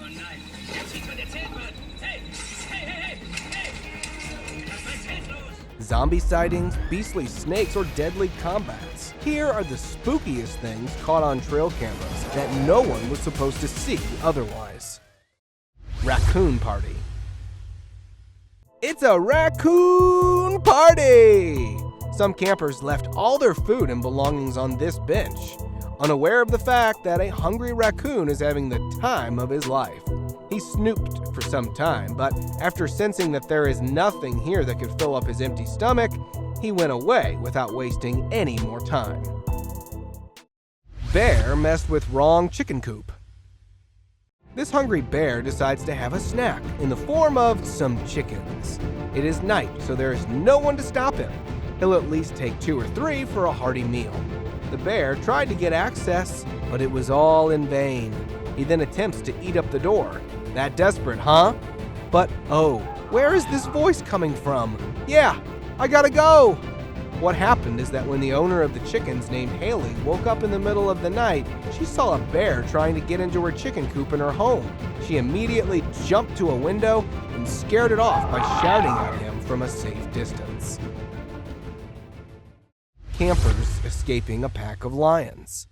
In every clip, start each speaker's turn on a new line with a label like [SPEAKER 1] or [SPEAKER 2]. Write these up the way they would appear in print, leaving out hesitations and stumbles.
[SPEAKER 1] Oh nein, er zieht von der Zeltwand. Hey, hey, hey, hey, hey! Lass mein Zelt los!
[SPEAKER 2] Zombie sightings, beastly snakes, or deadly combats. Here are the spookiest things caught on trail cameras that no one was supposed to see otherwise. Raccoon party. It's a raccoon party! Some campers left all their food and belongings on this bench, unaware of the fact that a hungry raccoon is having the time of his life. He snooped for some time, but after sensing that there is nothing here that could fill up his empty stomach, he went away without wasting any more time. Bear messed with wrong chicken coop. This hungry bear decides to have a snack in the form of some chickens. It is night, so there is no one to stop him. He'll at least take 2 or 3 for a hearty meal. The bear tried to get access, but it was all in vain. He then attempts to eat up the door. That desperate, huh? But oh, where is this voice coming from? Yeah, I gotta go! What happened is that when the owner of the chickens named Haley woke up in the middle of the night, she saw a bear trying to get into her chicken coop in her home. She immediately jumped to a window and scared it off by shouting at him from a safe distance. Campers escaping a pack of lions.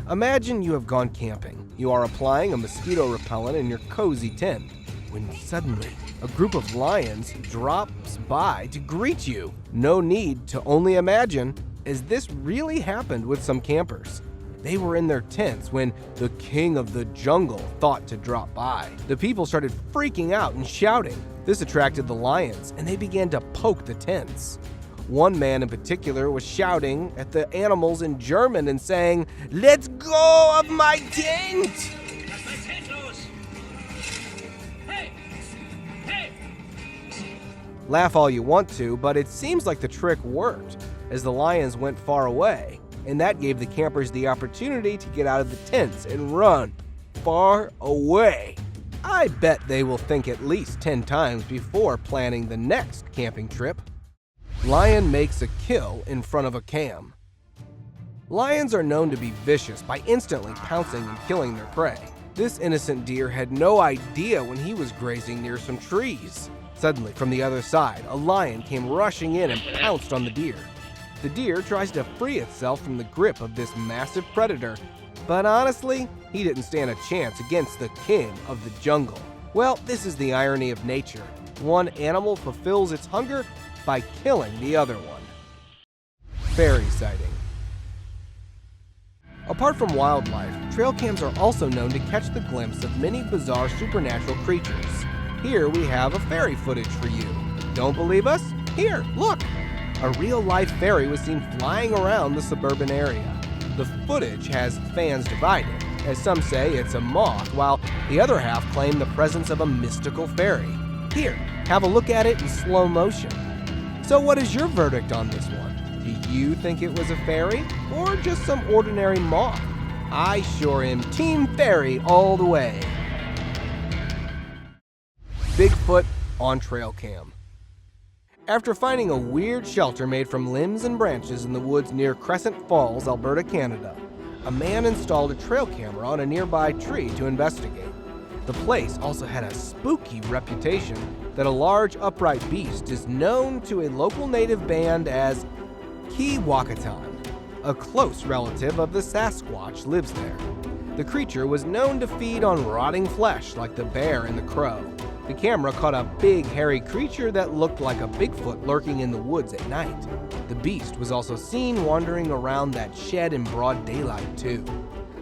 [SPEAKER 2] Imagine you have gone camping. You are applying a mosquito repellent in your cozy tent, when suddenly a group of lions drops by to greet you. No need to only imagine, as this really happened with some campers. They were in their tents when the king of the jungle thought to drop by. The people started freaking out and shouting. This attracted the lions, and they began to poke the tents. One man in particular was shouting at the animals in German and saying, "Let's go of my tent!"
[SPEAKER 1] Lass mein Zelt los! Hey! Hey!
[SPEAKER 2] Laugh all you want to, but it seems like the trick worked, as the lions went far away, and that gave the campers the opportunity to get out of the tents and run far away. I bet they will think at least 10 times before planning the next camping trip. Lion makes a kill in front of a cam. Lions are known to be vicious by instantly pouncing and killing their prey. This innocent deer had no idea when he was grazing near some trees. Suddenly, from the other side, a lion came rushing in and pounced on the deer. The deer tries to free itself from the grip of this massive predator, but honestly, he didn't stand a chance against the king of the jungle. Well, this is the irony of nature. One animal fulfills its hunger by killing the other one. Fairy sighting. Apart from wildlife, trail cams are also known to catch the glimpse of many bizarre supernatural creatures. Here we have a fairy footage for you. Don't believe us? Here, look! A real-life fairy was seen flying around the suburban area. The footage has fans divided, as some say it's a moth, while the other half claim the presence of a mystical fairy. Here, have a look at it in slow motion. So what is your verdict on this one? Do you think it was a fairy or just some ordinary moth? I sure am Team Fairy all the way. Bigfoot on trail cam. After finding a weird shelter made from limbs and branches in the woods near Crescent Falls, Alberta, Canada, a man installed a trail camera on a nearby tree to investigate. The place also had a spooky reputation that a large upright beast is known to a local native band as Kiwakatan. A close relative of the Sasquatch lives there. The creature was known to feed on rotting flesh like the bear and the crow. The camera caught a big hairy creature that looked like a Bigfoot lurking in the woods at night. The beast was also seen wandering around that shed in broad daylight too.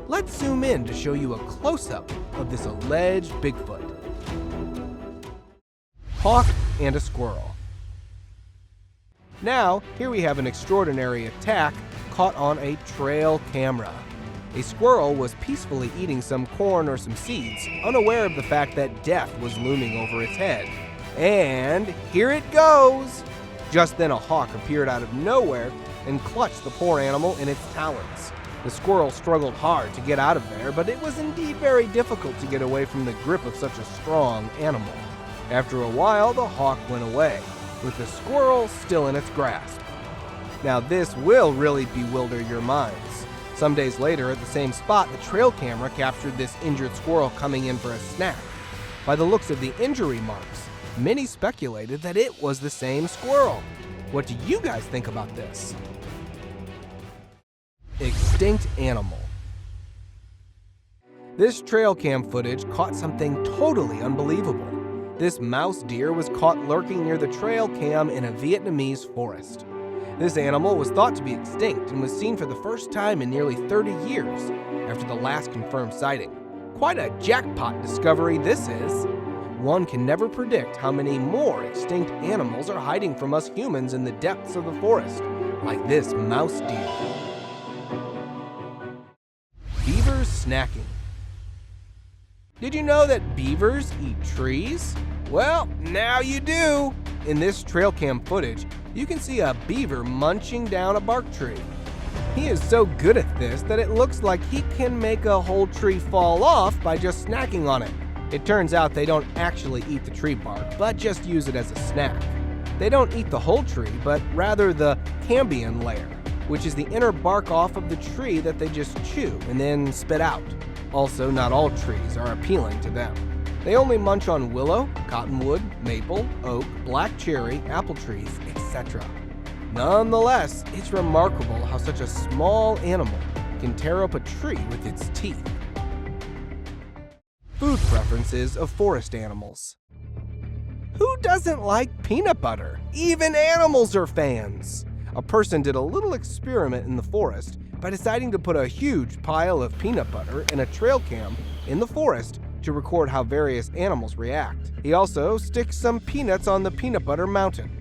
[SPEAKER 2] Let's zoom in to show you a close-up of this alleged Bigfoot. Hawk and a squirrel. Now, here we have an extraordinary attack caught on a trail camera. A squirrel was peacefully eating some corn or some seeds, unaware of the fact that death was looming over its head. And here it goes! Just then a hawk appeared out of nowhere and clutched the poor animal in its talons. The squirrel struggled hard to get out of there, but it was indeed very difficult to get away from the grip of such a strong animal. After a while, the hawk went away, with the squirrel still in its grasp. Now this will really bewilder your minds. Some days later, at the same spot, the trail camera captured this injured squirrel coming in for a snack. By the looks of the injury marks, many speculated that it was the same squirrel. What do you guys think about this? Extinct animal. This trail cam footage caught something totally unbelievable. This mouse deer was caught lurking near the trail cam in a Vietnamese forest. This animal was thought to be extinct and was seen for the first time in nearly 30 years after the last confirmed sighting. Quite a jackpot discovery this is. One can never predict how many more extinct animals are hiding from us humans in the depths of the forest, like this mouse deer. Beavers snacking. Did you know that beavers eat trees? Well, now you do! In this trail cam footage, you can see a beaver munching down a bark tree. He is so good at this that it looks like he can make a whole tree fall off by just snacking on it. It turns out they don't actually eat the tree bark, but just use it as a snack. They don't eat the whole tree, but rather the cambium layer, which is the inner bark off of the tree that they just chew and then spit out. Also, not all trees are appealing to them. They only munch on willow, cottonwood, maple, oak, black cherry, apple trees, etc. Nonetheless, it's remarkable how such a small animal can tear up a tree with its teeth. Food preferences of forest animals. Who doesn't like peanut butter? Even animals are fans. A person did a little experiment in the forest by deciding to put a huge pile of peanut butter in a trail cam in the forest to record how various animals react. He also sticks some peanuts on the peanut butter mountain.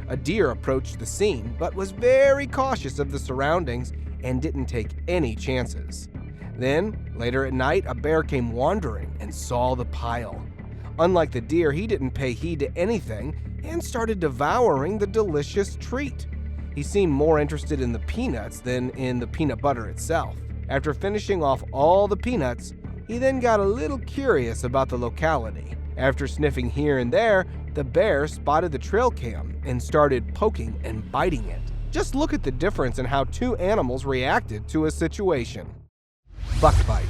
[SPEAKER 2] A deer approached the scene, but was very cautious of the surroundings and didn't take any chances. Then, later at night, a bear came wandering and saw the pile. Unlike the deer, he didn't pay heed to anything and started devouring the delicious treat. He seemed more interested in the peanuts than in the peanut butter itself. After finishing off all the peanuts, he then got a little curious about the locality. After sniffing here and there, the bear spotted the trail cam and started poking and biting it. Just look at the difference in how two animals reacted to a situation. Buck bite.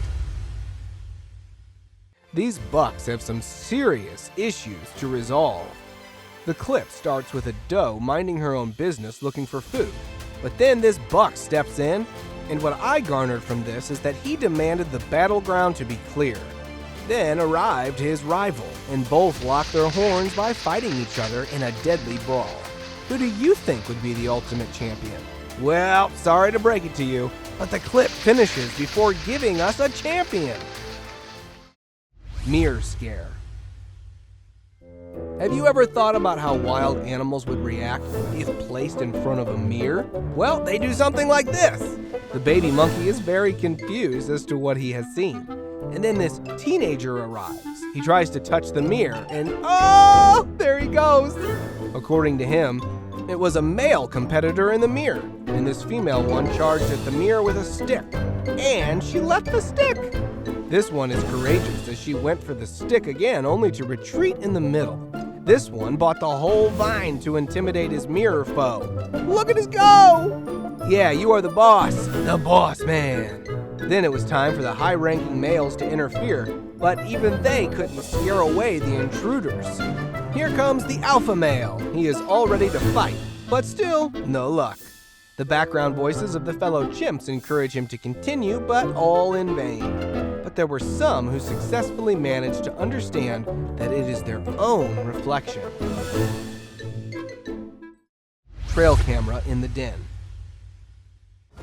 [SPEAKER 2] These bucks have some serious issues to resolve. The clip starts with a doe minding her own business looking for food, but then this buck steps in, and what I garnered from this is that he demanded the battleground to be clear. Then arrived his rival, and both locked their horns by fighting each other in a deadly brawl. Who do you think would be the ultimate champion? Well, sorry to break it to you, but the clip finishes before giving us a champion. Mirror scare. Have you ever thought about how wild animals would react if placed in front of a mirror? Well, they do something like this. The baby monkey is very confused as to what he has seen. And then this teenager arrives. He tries to touch the mirror and oh, there he goes. According to him, it was a male competitor in the mirror, and this female one charged at the mirror with a stick, and she left the stick. This one is courageous as she went for the stick again, only to retreat in the middle. This one bought the whole vine to intimidate his mirror foe. Look at us go! Yeah, you are the boss man. Then it was time for the high-ranking males to interfere, but even they couldn't scare away the intruders. Here comes the alpha male. He is all ready to fight, but still, no luck. The background voices of the fellow chimps encourage him to continue, but all in vain. But there were some who successfully managed to understand that it is their own reflection. Trail camera in the den.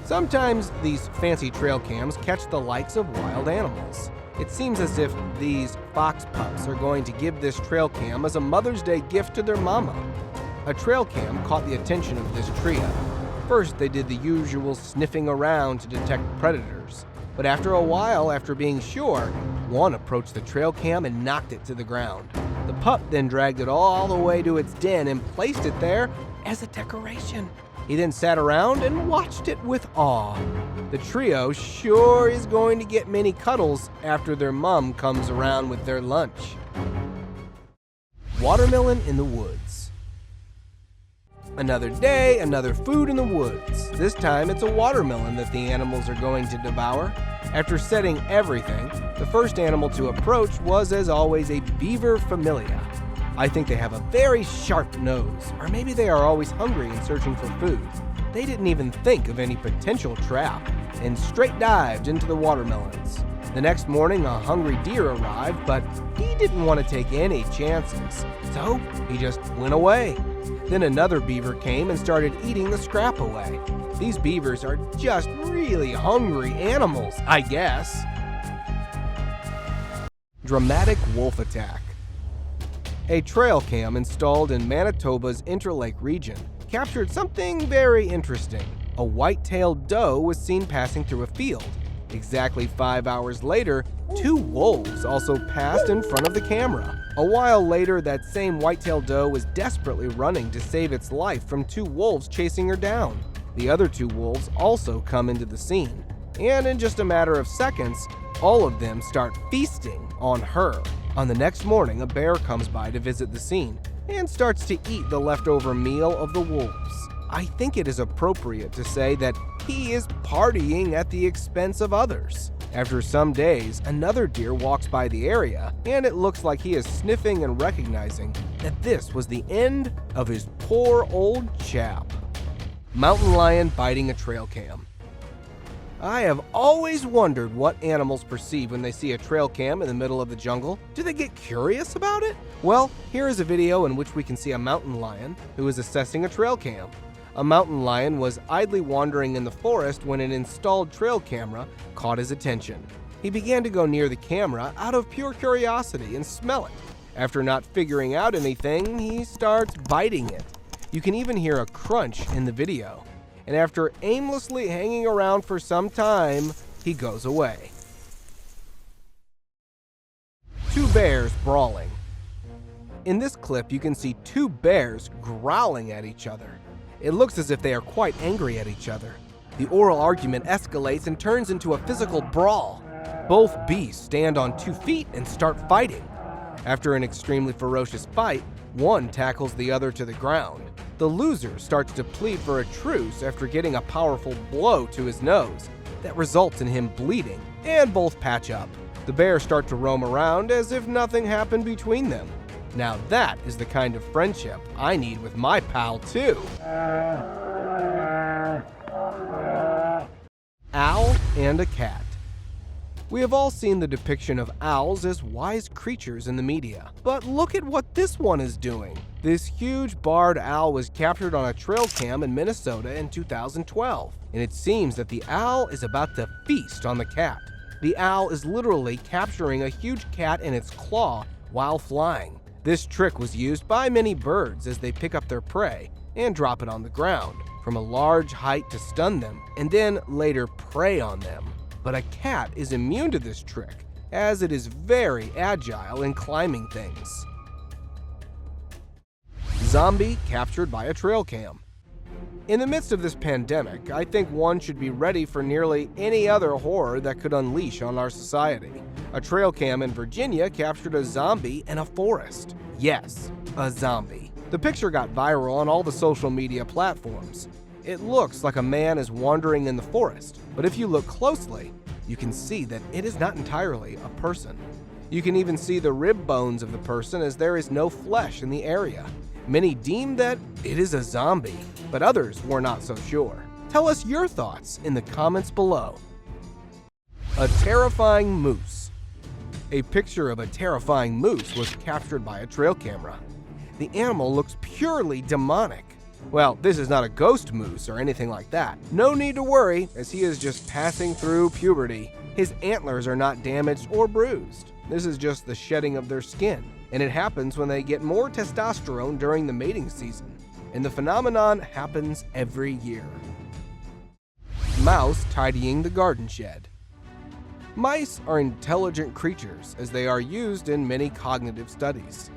[SPEAKER 2] Sometimes these fancy trail cams catch the likes of wild animals. It seems as if these fox pups are going to give this trail cam as a Mother's Day gift to their mama. A trail cam caught the attention of this trio. First, they did the usual sniffing around to detect predators. But after a while, after being sure, one approached the trail cam and knocked it to the ground. The pup then dragged it all the way to its den and placed it there as a decoration. He then sat around and watched it with awe. The trio sure is going to get many cuddles after their mom comes around with their lunch. Watermelon in the woods. Another day, another food in the woods. This time it's a watermelon that the animals are going to devour. After setting everything, the first animal to approach was, as always, a beaver familia. I think they have a very sharp nose, or maybe they are always hungry and searching for food. They didn't even think of any potential trap and straight dived into the watermelons. The next morning, a hungry deer arrived, but he didn't want to take any chances, so he just went away. Then another beaver came and started eating the scrap away. These beavers are just really hungry animals, I guess. Dramatic wolf attack. A trail cam installed in Manitoba's Interlake region captured something very interesting. A white-tailed doe was seen passing through a field. Exactly 5 hours later, 2 wolves also passed in front of the camera. A while later, that same white-tailed doe was desperately running to save its life from 2 wolves chasing her down. The other 2 wolves also come into the scene, and in just a matter of seconds, all of them start feasting on her. On the next morning, a bear comes by to visit the scene and starts to eat the leftover meal of the wolves. I think it is appropriate to say that he is partying at the expense of others. After some days, another deer walks by the area, and it looks like he is sniffing and recognizing that this was the end of his poor old chap. Mountain lion biting a trail cam. I have always wondered what animals perceive when they see a trail cam in the middle of the jungle. Do they get curious about it? Well, here is a video in which we can see a mountain lion who is assessing a trail cam. A mountain lion was idly wandering in the forest when an installed trail camera caught his attention. He began to go near the camera out of pure curiosity and smell it. After not figuring out anything, he starts biting it. You can even hear a crunch in the video. And after aimlessly hanging around for some time, he goes away. 2 bears brawling. In this clip, you can see 2 bears growling at each other. It looks as if they are quite angry at each other. The oral argument escalates and turns into a physical brawl. Both beasts stand on 2 feet and start fighting. After an extremely ferocious fight, one tackles the other to the ground. The loser starts to plead for a truce after getting a powerful blow to his nose that results in him bleeding, and both patch up. The bears start to roam around as if nothing happened between them. Now that is the kind of friendship I need with my pal too. Owl and a cat. We have all seen the depiction of owls as wise creatures in the media, but look at what this one is doing. This huge barred owl was captured on a trail cam in Minnesota in 2012, and it seems that the owl is about to feast on the cat. The owl is literally capturing a huge cat in its claw while flying. This trick was used by many birds as they pick up their prey and drop it on the ground from a large height to stun them and then later prey on them. But a cat is immune to this trick as it is very agile in climbing things. Zombie captured by a trail cam. In the midst of this pandemic, I think one should be ready for nearly any other horror that could unleash on our society. A trail cam in Virginia captured a zombie in a forest. Yes, a zombie. The picture got viral on all the social media platforms. It looks like a man is wandering in the forest, but if you look closely, you can see that it is not entirely a person. You can even see the rib bones of the person as there is no flesh in the area. Many deem that it is a zombie, but others were not so sure. Tell us your thoughts in the comments below. A terrifying moose. A picture of a terrifying moose was captured by a trail camera. The animal looks purely demonic. Well, this is not a ghost moose or anything like that. No need to worry, as he is just passing through puberty. His antlers are not damaged or bruised. This is just the shedding of their skin, and it happens when they get more testosterone during the mating season. And the phenomenon happens every year. Mouse tidying the garden shed. Mice are intelligent creatures as they are used in many cognitive studies.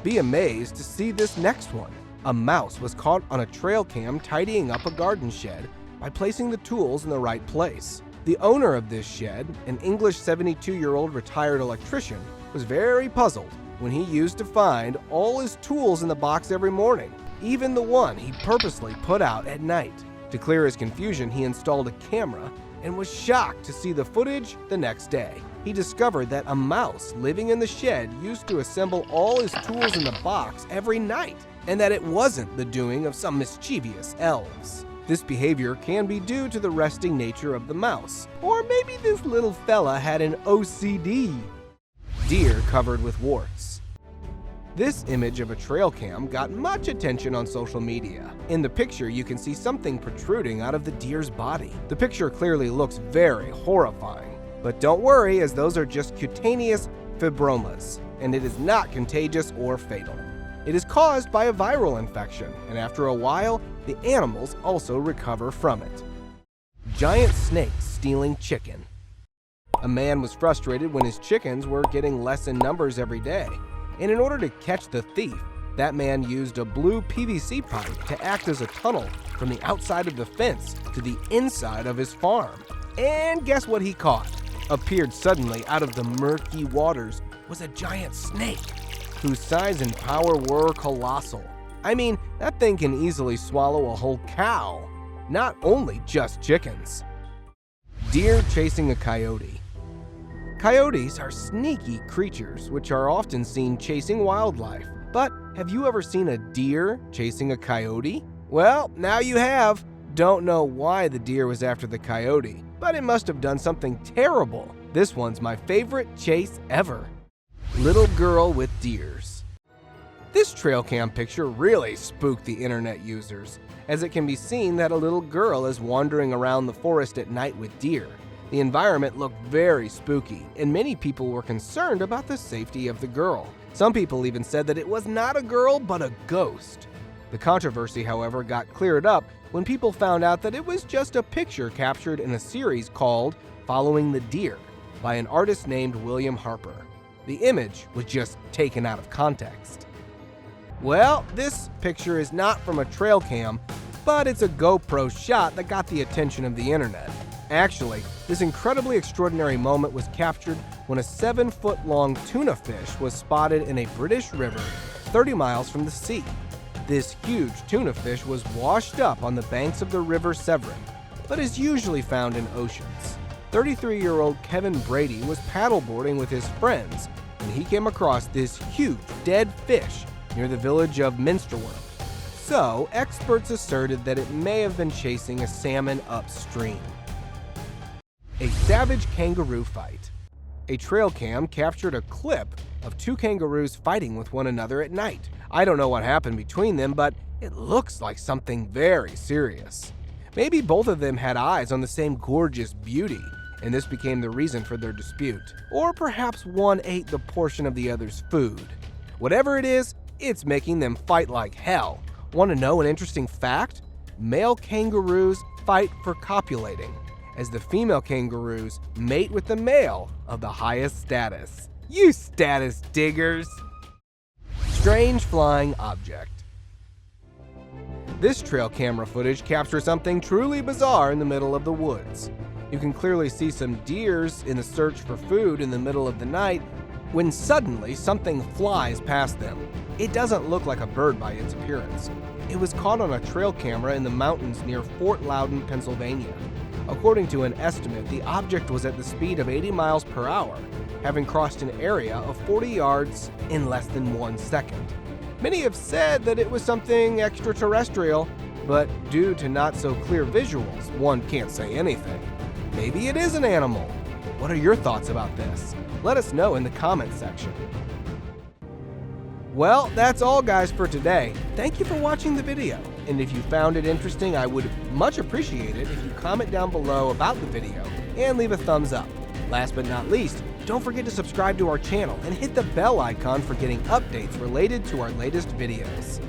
[SPEAKER 2] Be amazed to see this next one. A mouse was caught on a trail cam tidying up a garden shed by placing the tools in the right place. The owner of this shed, an English 72-year-old retired electrician, was very puzzled when he used to find all his tools in the box every morning. even the one he purposely put out at night. To clear his confusion, he installed a camera and was shocked to see the footage the next day. He discovered that a mouse living in the shed used to assemble all his tools in the box every night, and that it wasn't the doing of some mischievous elves. This behavior can be due to the resting nature of the mouse, or maybe this little fella had an OCD. Deer covered with warts. This image of a trail cam got much attention on social media. In the picture, you can see something protruding out of the deer's body. The picture clearly looks very horrifying. But don't worry, as those are just cutaneous fibromas, and it is not contagious or fatal. It is caused by a viral infection, and after a while, the animals also recover from it. Giant snake stealing chicken. A man was frustrated when his chickens were getting less in numbers every day, and in order to catch the thief, that man used a blue PVC pipe to act as a tunnel from the outside of the fence to the inside of his farm. And guess what he caught? Appeared suddenly out of the murky waters was a giant snake, whose size and power were colossal. I mean, that thing can easily swallow a whole cow, not only just chickens. Deer chasing a coyote. Coyotes are sneaky creatures which are often seen chasing wildlife. But have you ever seen a deer chasing a coyote? Well, now you have. Don't know why the deer was after the coyote, but it must have done something terrible. This one's my favorite chase ever. Little girl with deers. This trail cam picture really spooked the internet users, as it can be seen that a little girl is wandering around the forest at night with deer. The environment looked very spooky, and many people were concerned about the safety of the girl. Some people even said that it was not a girl, but a ghost. The controversy, however, got cleared up when people found out that it was just a picture captured in a series called Following the Deer by an artist named William Harper. The image was just taken out of context. Well, this picture is not from a trail cam, but it's a GoPro shot that got the attention of the internet. Actually, this incredibly extraordinary moment was captured when a 7-foot-long tuna fish was spotted in a British river 30 miles from the sea. This huge tuna fish was washed up on the banks of the River Severn, but is usually found in oceans. 33-year-old Kevin Brady was paddleboarding with his friends when he came across this huge dead fish near the village of Minsterworth. So, experts asserted that it may have been chasing a salmon upstream. A savage kangaroo fight. A trail cam captured a clip of two kangaroos fighting with one another at night. I don't know what happened between them, but it looks like something very serious. Maybe both of them had eyes on the same gorgeous beauty, and this became the reason for their dispute. Or perhaps one ate the portion of the other's food. Whatever it is, it's making them fight like hell. Want to know an interesting fact? Male kangaroos fight for copulating, as the female kangaroos mate with the male of the highest status. You status diggers! Strange flying object. This trail camera footage captures something truly bizarre in the middle of the woods. You can clearly see some deers in the search for food in the middle of the night when suddenly something flies past them. It doesn't look like a bird by its appearance. It was caught on a trail camera in the mountains near Fort Loudon, Pennsylvania. According to an estimate, the object was at the speed of 80 miles per hour, having crossed an area of 40 yards in less than 1 second. Many have said that it was something extraterrestrial, but due to not so clear visuals, one can't say anything. Maybe it is an animal. What are your thoughts about this? Let us know in the comments section. Well, that's all guys for today. Thank you for watching the video. And if you found it interesting, I would much appreciate it if you comment down below about the video and leave a thumbs up. Last but not least, don't forget to subscribe to our channel and hit the bell icon for getting updates related to our latest videos.